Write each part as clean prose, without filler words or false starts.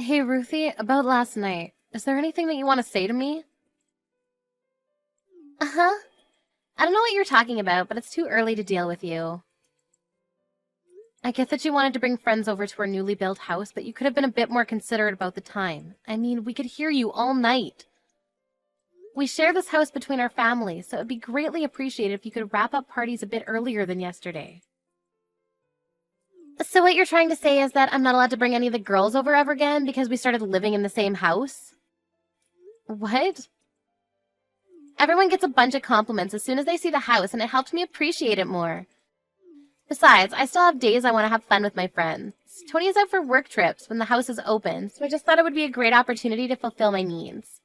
Hey, Ruthie, about last night. Is there anything that you want to say to me? Uh-huh. I don't know what you're talking about, but it's too early to deal with you. I get that you wanted to bring friends over to our newly built house, but you could have been a bit more considerate about the time. I mean, we could hear you all night. We share this house between our families, so it'd be greatly appreciated if you could wrap up parties a bit earlier than yesterday. So what you're trying to say is that I'm not allowed to bring any of the girls over ever again because we started living in the same house? What? Everyone gets a bunch of compliments as soon as they see the house, and it helped me appreciate it more. Besides, I still have days I want to have fun with my friends. Tony is out for work trips when the house is open, so I just thought it would be a great opportunity to fulfill my needs.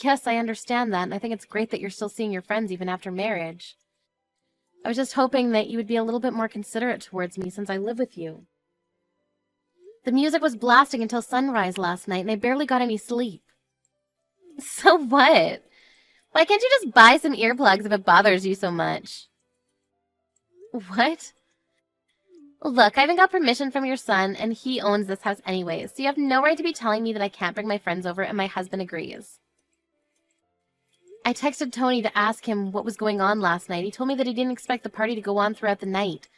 Yes, I understand that, and I think it's great that you're still seeing your friends even after marriage. I was just hoping that you would be a little bit more considerate towards me since I live with you. The music was blasting until sunrise last night, and I barely got any sleep. So what? Why can't you just buy some earplugs if it bothers you so much? What? Look, I haven't got permission from your son, and he owns this house anyways, so you have no right to be telling me that I can't bring my friends over and my husband agrees. I texted Tony to ask him what was going on last night. He told me that he didn't expect the party to go on throughout the night.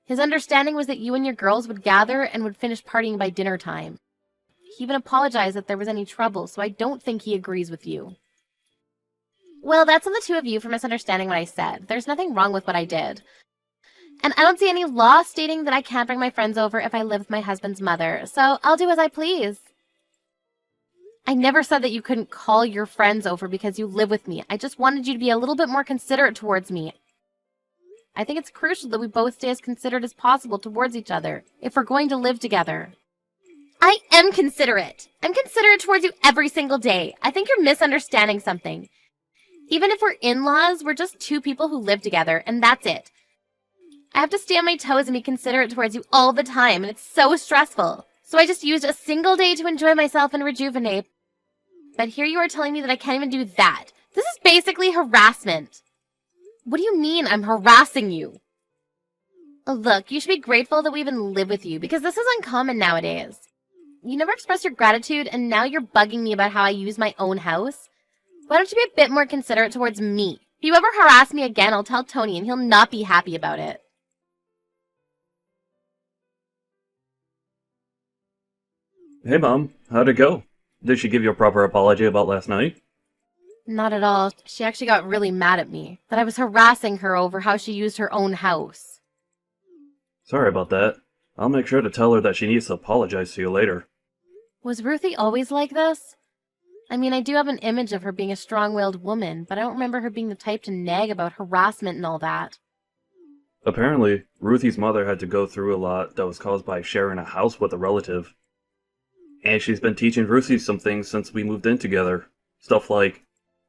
His understanding was that you and your girls would gather and would finish partying by dinner time. He even apologized if there was any trouble, so I don't think he agrees with you. Well, that's on the two of you for misunderstanding what I said. There's nothing wrong with what I did. And I don't see any law stating that I can't bring my friends over if I live with my husband's mother, so I'll do as I please. I never said that you couldn't call your friends over because you live with me. I just wanted you to be a little bit more considerate towards me. I think it's crucial that we both stay as considerate as possible towards each other if we're going to live together. I am considerate. I'm considerate towards you every single day. I think you're misunderstanding something. Even if we're in-laws, we're just two people who live together, and that's it. I have to stay on my toes and be considerate towards you all the time, and it's so stressful. So I just used a single day to enjoy myself and rejuvenate. But here you are telling me that I can't even do that. This is basically harassment. What do you mean I'm harassing you? Look, you should be grateful that we even live with you, because this is uncommon nowadays. You never express your gratitude, and now you're bugging me about how I use my own house? Why don't you be a bit more considerate towards me? If you ever harass me again, I'll tell Tony, and he'll not be happy about it. Hey Mom, how'd it go? Did she give you a proper apology about last night? Not at all. She actually got really mad at me, that I was harassing her over how she used her own house. Sorry about that. I'll make sure to tell her that she needs to apologize to you later. Was Ruthie always like this? I mean, I do have an image of her being a strong-willed woman, but I don't remember her being the type to nag about harassment and all that. Apparently, Ruthie's mother had to go through a lot that was caused by sharing a house with a relative. And she's been teaching Ruthie some things since we moved in together. Stuff like,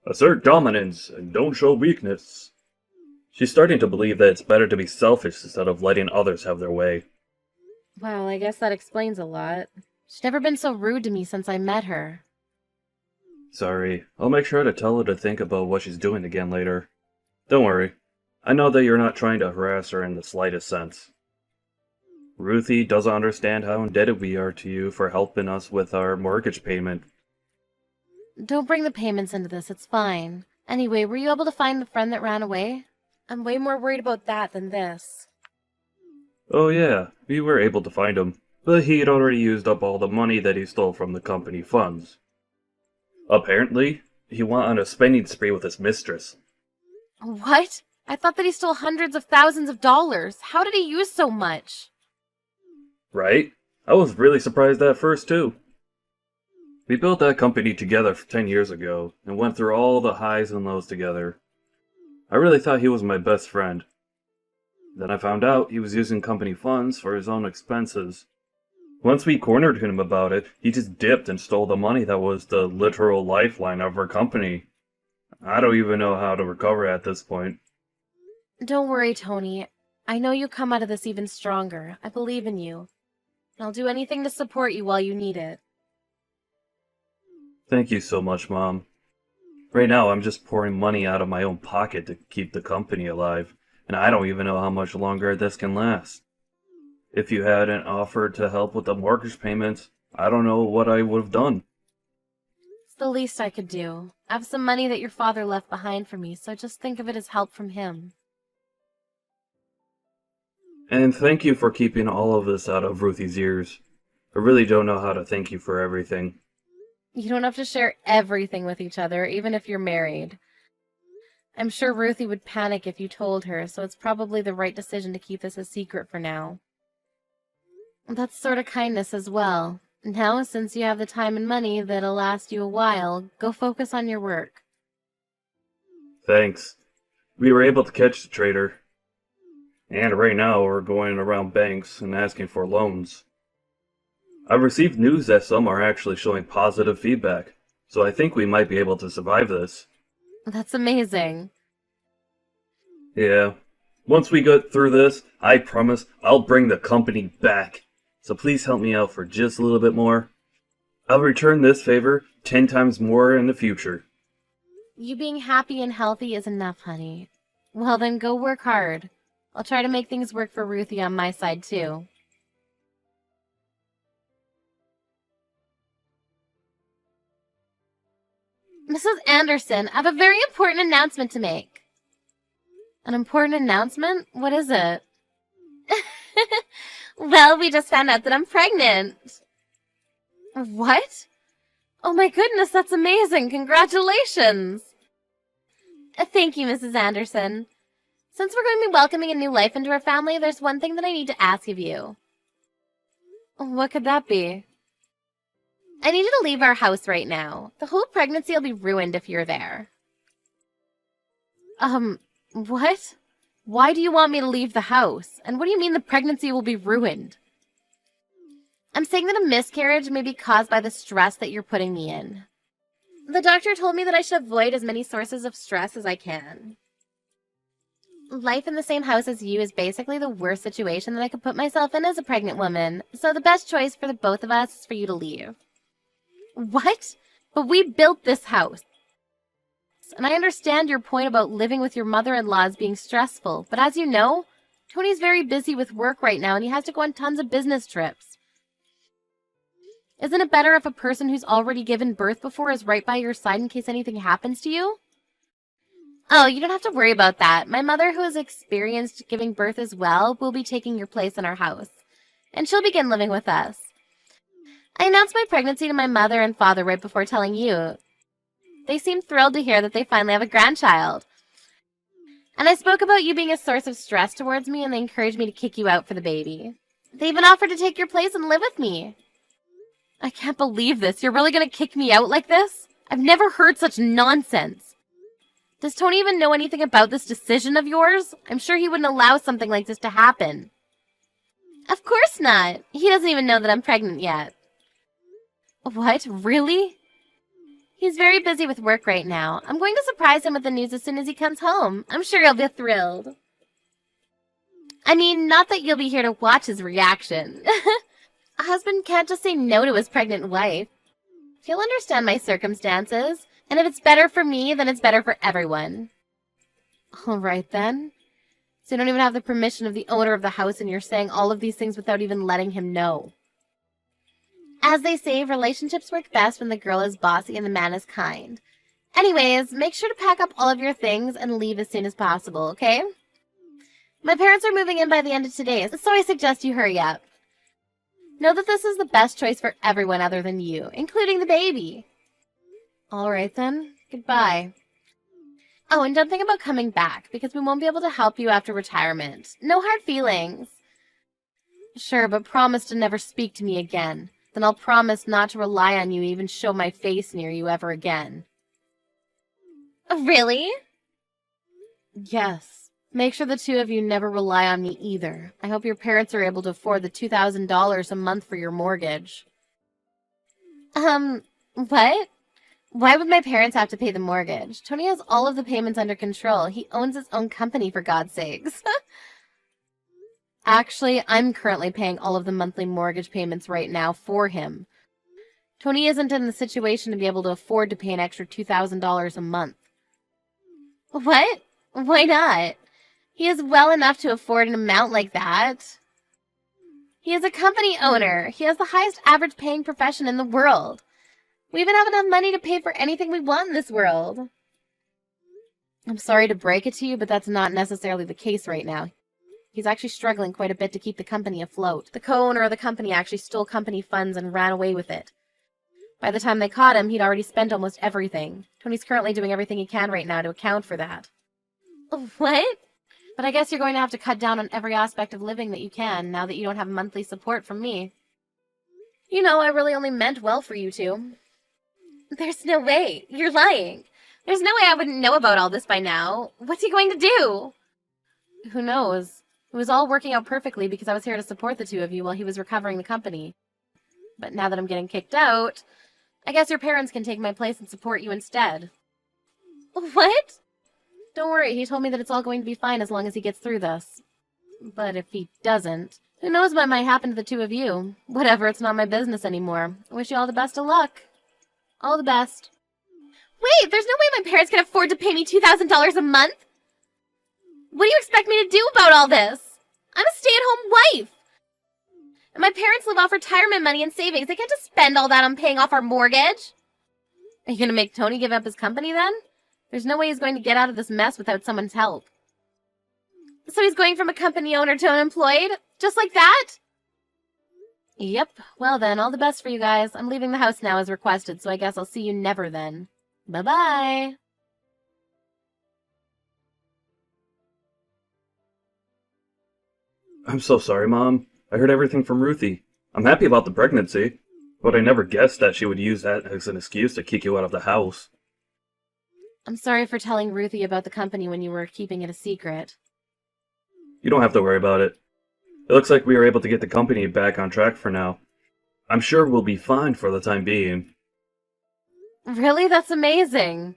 assert dominance and don't show weakness. She's starting to believe that it's better to be selfish instead of letting others have their way. Well, I guess that explains a lot. She's never been so rude to me since I met her. Sorry, I'll make sure to tell her to think about what she's doing again later. Don't worry, I know that you're not trying to harass her in the slightest sense. Ruthie doesn't understand how indebted we are to you for helping us with our mortgage payment. Don't bring the payments into this, it's fine. Anyway, were you able to find the friend that ran away? I'm way more worried about that than this. Oh yeah, we were able to find him, but he had already used up all the money that he stole from the company funds. Apparently, he went on a spending spree with his mistress. What? I thought that he stole hundreds of thousands of dollars. How did he use so much? Right? I was really surprised at first too. We built that company together 10 years ago, and went through all the highs and lows together. I really thought he was my best friend. Then I found out he was using company funds for his own expenses. Once we cornered him about it, he just dipped and stole the money that was the literal lifeline of our company. I don't even know how to recover at this point. Don't worry, Tony. I know you'll come out of this even stronger. I believe in you. And I'll do anything to support you while you need it. Thank you so much, Mom. Right now, I'm just pouring money out of my own pocket to keep the company alive, and I don't even know how much longer this can last. If you hadn't offered to help with the mortgage payments, I don't know what I would have done. It's the least I could do. I have some money that your father left behind for me, so just think of it as help from him. And thank you for keeping all of this out of Ruthie's ears. I really don't know how to thank you for everything. You don't have to share everything with each other, even if you're married. I'm sure Ruthie would panic if you told her, so it's probably the right decision to keep this a secret for now. That's sort of kindness as well. Now, since you have the time and money that'll last you a while, go focus on your work. Thanks. We were able to catch the traitor. And right now we're going around banks and asking for loans. I've received news that some are actually showing positive feedback, so I think we might be able to survive this. That's amazing. Yeah. Once we get through this, I promise I'll bring the company back. So please help me out for just a little bit more. I'll return this favor 10 times more in the future. You being happy and healthy is enough, honey. Well then, go work hard. I'll try to make things work for Ruthie on my side, too. Mrs. Anderson, I have a very important announcement to make. An important announcement? What is it? Well, we just found out that I'm pregnant. What? Oh my goodness, that's amazing. Congratulations. Thank you, Mrs. Anderson. Since we're going to be welcoming a new life into our family, there's one thing that I need to ask of you. What could that be? I need you to leave our house right now. The whole pregnancy will be ruined if you're there. What? Why do you want me to leave the house? And what do you mean the pregnancy will be ruined? I'm saying that a miscarriage may be caused by the stress that you're putting me in. The doctor told me that I should avoid as many sources of stress as I can. Life in the same house as you is basically the worst situation that I could put myself in as a pregnant woman, so the best choice for the both of us is for you to leave. What? But we built this house. And I understand your point about living with your mother-in-law as being stressful, but as you know, Tony's very busy with work right now and he has to go on tons of business trips. Isn't it better if a person who's already given birth before is right by your side in case anything happens to you? Oh, you don't have to worry about that. My mother, who has experienced giving birth as well, will be taking your place in our house, and she'll begin living with us. I announced my pregnancy to my mother and father right before telling you. They seemed thrilled to hear that they finally have a grandchild. And I spoke about you being a source of stress towards me, and they encouraged me to kick you out for the baby. They even offered to take your place and live with me. I can't believe this. You're really going to kick me out like this? I've never heard such nonsense. Does Tony even know anything about this decision of yours? I'm sure he wouldn't allow something like this to happen. Of course not. He doesn't even know that I'm pregnant yet. What? Really? He's very busy with work right now. I'm going to surprise him with the news as soon as he comes home. I'm sure he'll be thrilled. I mean, not that you'll be here to watch his reaction. A husband can't just say no to his pregnant wife. He'll understand my circumstances, and if it's better for me, then it's better for everyone. All right, then. So you don't even have the permission of the owner of the house, and you're saying all of these things without even letting him know. As they say, relationships work best when the girl is bossy and the man is kind. Anyways, make sure to pack up all of your things and leave as soon as possible, okay? My parents are moving in by the end of today, so I suggest you hurry up. Know that this is the best choice for everyone other than you, including the baby. All right, then. Goodbye. Oh, and don't think about coming back, because we won't be able to help you after retirement. No hard feelings. Sure, but promise to never speak to me again. Then I'll promise not to rely on you, even show my face near you ever again. Really? Yes. Make sure the two of you never rely on me either. I hope your parents are able to afford the $2,000 a month for your mortgage. What? Why would my parents have to pay the mortgage? Tony has all of the payments under control. He owns his own company, for God's sakes. Actually, I'm currently paying all of the monthly mortgage payments right now for him. Tony isn't in the situation to be able to afford to pay an extra $2,000 a month. What? Why not? He is well enough to afford an amount like that. He is a company owner. He has the highest average paying profession in the world. We even have enough money to pay for anything we want in this world. I'm sorry to break it to you, but that's not necessarily the case right now. He's actually struggling quite a bit to keep the company afloat. The co-owner of the company actually stole company funds and ran away with it. By the time they caught him, he'd already spent almost everything. Tony's currently doing everything he can right now to account for that. What? But I guess you're going to have to cut down on every aspect of living that you can, now that you don't have monthly support from me. You know, I really only meant well for you two. There's no way. You're lying. There's no way I wouldn't know about all this by now. What's he going to do? Who knows? It was all working out perfectly because I was here to support the two of you while he was recovering the company. But now that I'm getting kicked out, I guess your parents can take my place and support you instead. What? Don't worry, he told me that it's all going to be fine as long as he gets through this. But if he doesn't, who knows what might happen to the two of you? Whatever, it's not my business anymore. I wish you all the best of luck. All the best. Wait, there's no way my parents can afford to pay me $2,000 a month? What do you expect me to do about all this? I'm a stay-at-home wife. And my parents live off retirement money and savings. They can't just spend all that on paying off our mortgage. Are you going to make Tony give up his company then? There's no way he's going to get out of this mess without someone's help. So he's going from a company owner to unemployed? Just like that? Yep. Well then, all the best for you guys. I'm leaving the house now as requested, so I guess I'll see you never then. Bye-bye. I'm so sorry, Mom. I heard everything from Ruthie. I'm happy about the pregnancy, but I never guessed that she would use that as an excuse to kick you out of the house. I'm sorry for telling Ruthie about the company when you were keeping it a secret. You don't have to worry about it. It looks like we were able to get the company back on track for now. I'm sure we'll be fine for the time being. Really? That's amazing.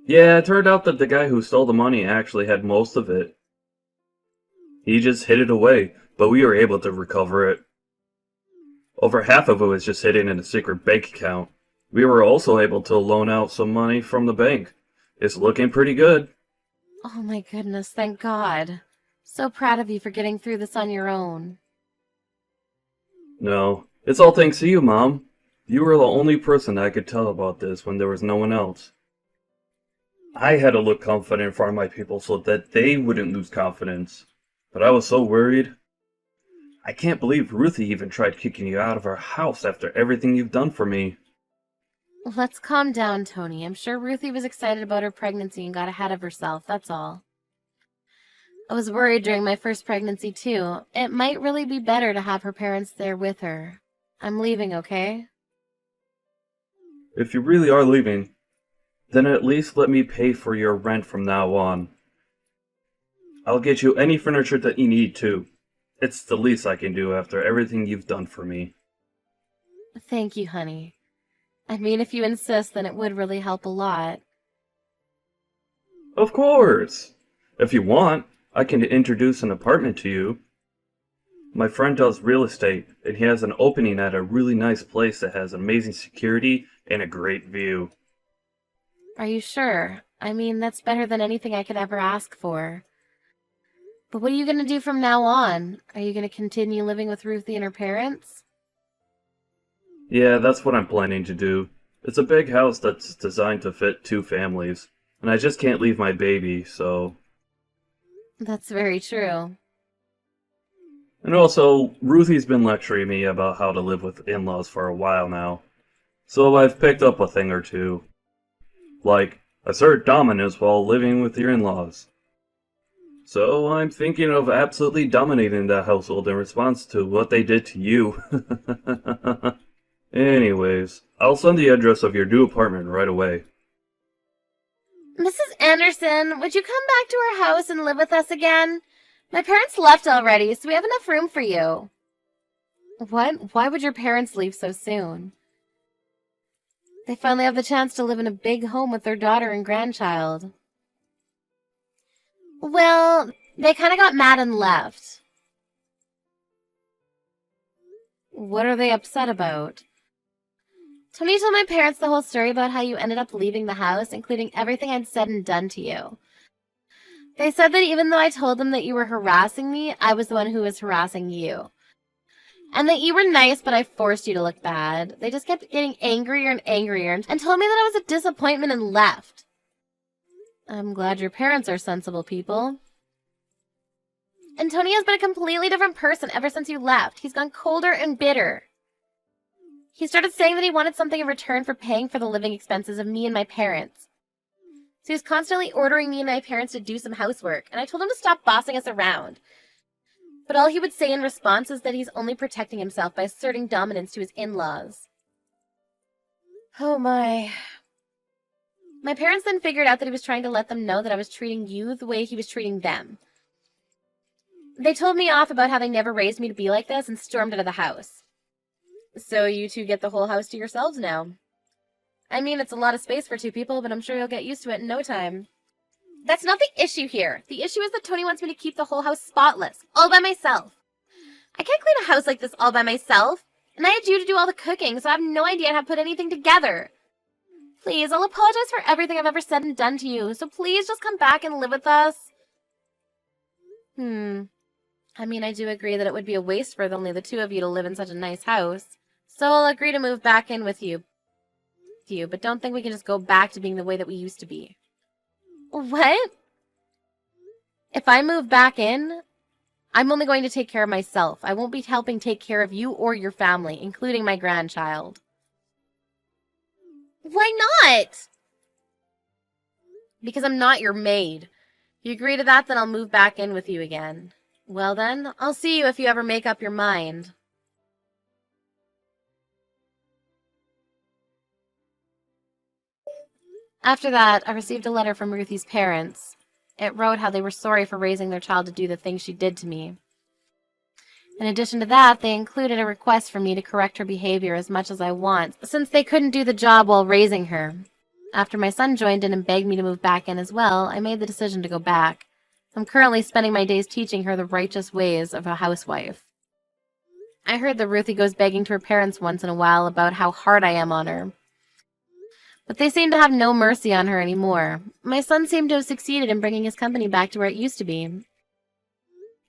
Yeah, it turned out that the guy who stole the money actually had most of it. He just hid it away, but we were able to recover it. Over half of it was just hidden in a secret bank account. We were also able to loan out some money from the bank. It's looking pretty good. Oh my goodness, thank God. So proud of you for getting through this on your own. No, it's all thanks to you, Mom. You were the only person I could tell about this when there was no one else. I had to look confident in front of my people so that they wouldn't lose confidence. But I was so worried. I can't believe Ruthie even tried kicking you out of our house after everything you've done for me. Let's calm down, Tony. I'm sure Ruthie was excited about her pregnancy and got ahead of herself, that's all. I was worried during my first pregnancy, too. It might really be better to have her parents there with her. I'm leaving, okay? If you really are leaving, then at least let me pay for your rent from now on. I'll get you any furniture that you need, too. It's the least I can do after everything you've done for me. Thank you, honey. I mean, if you insist, then it would really help a lot. Of course! If you want, I can introduce an apartment to you. My friend does real estate, and he has an opening at a really nice place that has amazing security and a great view. Are you sure? I mean, that's better than anything I could ever ask for. But what are you going to do from now on? Are you going to continue living with Ruthie and her parents? Yeah, that's what I'm planning to do. It's a big house that's designed to fit 2 families, and I just can't leave my baby, so... That's very true. And also, Ruthie's been lecturing me about how to live with in-laws for a while now, so I've picked up a thing or two. Like, assert dominance while living with your in-laws. So I'm thinking of absolutely dominating that household in response to what they did to you. Anyways, I'll send the address of your new apartment right away. Mrs. Anderson, would you come back to our house and live with us again? My parents left already, so we have enough room for you. What? Why would your parents leave so soon? They finally have the chance to live in a big home with their daughter and grandchild. Well, they kind of got mad and left. What are they upset about? Tony told my parents the whole story about how you ended up leaving the house, including everything I'd said and done to you. They said that even though I told them that you were harassing me, I was the one who was harassing you. And that you were nice, but I forced you to look bad. They just kept getting angrier and angrier and told me that I was a disappointment and left. I'm glad your parents are sensible people. And Tony has been a completely different person ever since you left. He's gone colder and bitter. He started saying that he wanted something in return for paying for the living expenses of me and my parents. So he was constantly ordering me and my parents to do some housework, and I told him to stop bossing us around. But all he would say in response is that he's only protecting himself by asserting dominance to his in-laws. Oh my. My parents then figured out that he was trying to let them know that I was treating you the way he was treating them. They told me off about how they never raised me to be like this and stormed out of the house. So you two get the whole house to yourselves now. I mean, it's a lot of space for two people, but I'm sure you'll get used to it in no time. That's not the issue here. The issue is that Tony wants me to keep the whole house spotless, all by myself. I can't clean a house like this all by myself, and I had you to do all the cooking, so I have no idea how to put anything together. Please, I'll apologize for everything I've ever said and done to you, so please just come back and live with us. I mean, I do agree that it would be a waste for only the two of you to live in such a nice house, so I'll agree to move back in with you, but don't think we can just go back to being the way that we used to be. What? If I move back in, I'm only going to take care of myself. I won't be helping take care of you or your family, including my grandchild. Why not? Because I'm not your maid. If you agree to that, then I'll move back in with you again. Well then, I'll see you if you ever make up your mind. After that, I received a letter from Ruthie's parents. It wrote how they were sorry for raising their child to do the things she did to me. In addition to that, they included a request for me to correct her behavior as much as I want, since they couldn't do the job while raising her. After my son joined in and begged me to move back in as well, I made the decision to go back. I'm currently spending my days teaching her the righteous ways of a housewife. I heard that Ruthie goes begging to her parents once in a while about how hard I am on her. But they seem to have no mercy on her anymore. My son seemed to have succeeded in bringing his company back to where it used to be,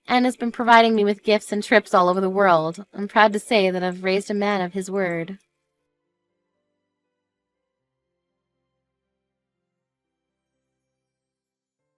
and has been providing me with gifts and trips all over the world. I'm proud to say that I've raised a man of his word.